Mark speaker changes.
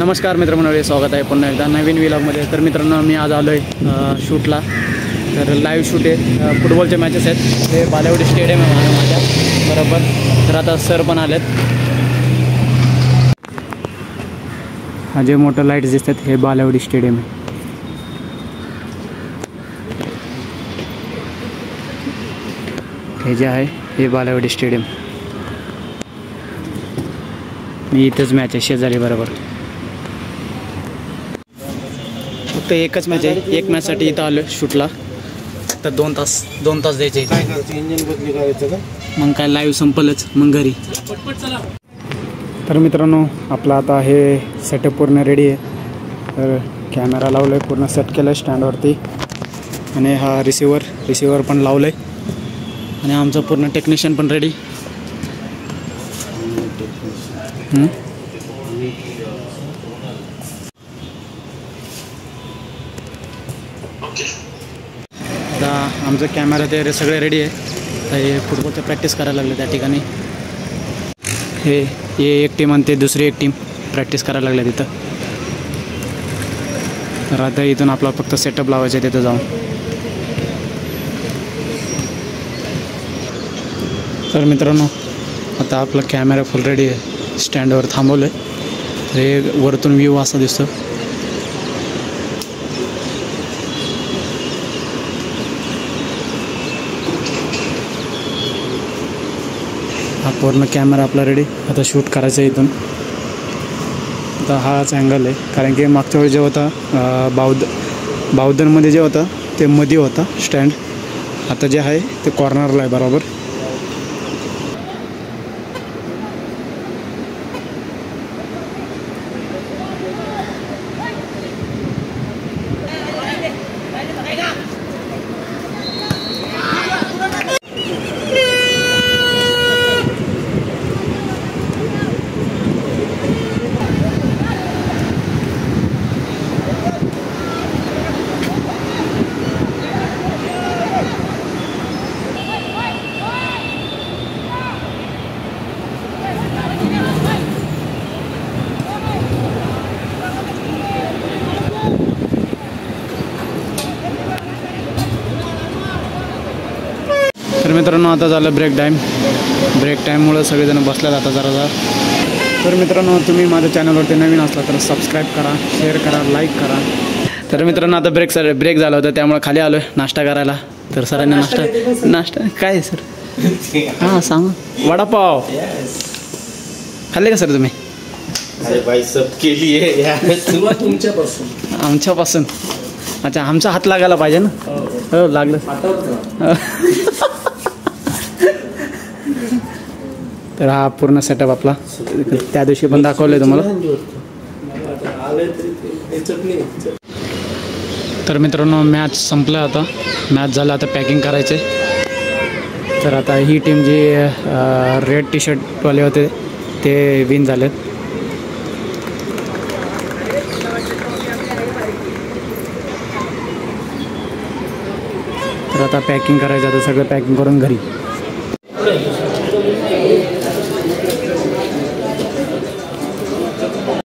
Speaker 1: नमस्कार मित्रमंडळी, स्वागत आहे पुन्हा एकदा नवीन व्लॉगमध्ये। तर मित्रांनो, मी आज आलो आहे शूटला। तर लाईव्ह शूट आहे, फुटबॉलचे मॅचेस आहेत। ते बालेवाडी स्टेडियम आहे माझ्या बरोबर। तर आता सर पण आलेत। हा जे मोठं लाईट्स दिसतात हे बालेवाडी स्टेडियम आहे। हे जे आहे हे बालेवाडी स्टेडियम। मी इथंच मॅच आहे शेजारी बरोबर। फक्त एकच मॅच आहे, एक मॅचसाठी इथं आलो शूटला। तर दोन तास द्यायचे।
Speaker 2: काय करायचं, इंजिन बदली करायचं का?
Speaker 1: मग काय लाईव्ह संपलच मग घरी। तर मित्रांनो, आपला आता हे सेटअप पूर्ण रेडी आहे। तर कॅमेरा लावला आहे, पूर्ण सेट केलं आहे स्टँडवरती। आणि हा रिसिव्हर पण लावलं आहे। आणि आमचं पूर्ण टेक्निशियन पण रेडी। आता आमचं कॅमेरा ते सगळे रेडी आहे। तर हे फुटबॉलचं प्रॅक्टिस करायला लागले त्या ठिकाणी। हे एक टीम आणि ते दुसरी एक टीम प्रॅक्टिस करायला लागले तिथं। तर आता इथून आपला फक्त सेटअप लावायचं आहे तिथं जाऊन। तर मित्रांनो, आता आपला कॅमेरा फुल रेडी आहे, स्टँडवर थांबवलं आहे। तर हे वरतून व्ह्यू असा दिसतो। हा पूर्ण कॅमेरा आपला रेडी, आता शूट करायचं आहे इथून। आता हाच अँगल आहे, कारण की मागच्या वेळी जे होता बावधनमध्ये जे होता ते मध्ये होता स्टँड। आता जे आहे ते कॉर्नरला आहे बरोबर। तर मित्रांनो, आता झालं ब्रेक टाईममुळे सगळेजण बसल्यात आता जरा। तर मित्रांनो, तुम्ही माझ्या चॅनलवरती नवीन असला तर सबस्क्राईब करा, शेअर करा, लाईक करा। तर मित्रांनो, आता ब्रेक झाला होता त्यामुळे खाली आलो आहे नाश्ता करायला। तर सरांनी नाश्ता काय सर? हां सांगा। वडापाव खाल्ले का सर तुम्ही?
Speaker 2: अरे भाई, सब केली आहे सुरुवात तुमच्यापासून।
Speaker 1: आमच्यापासून? अच्छा, आमचा हात लागायला पाहिजे ना। हो लागलं। तर हा पूर्ण सेटअप आपला त्या दिवशी पण दाखवलं आहे तुम्हाला। तर मित्रांनो, मॅच संपलं आता, मॅच झालं, आता पॅकिंग करायचे। तर आता ही टीम जी रेड टी शर्टवाले होते ते विन झालेत। तर आता पॅकिंग करायचं, आता सगळं पॅकिंग करून घरी।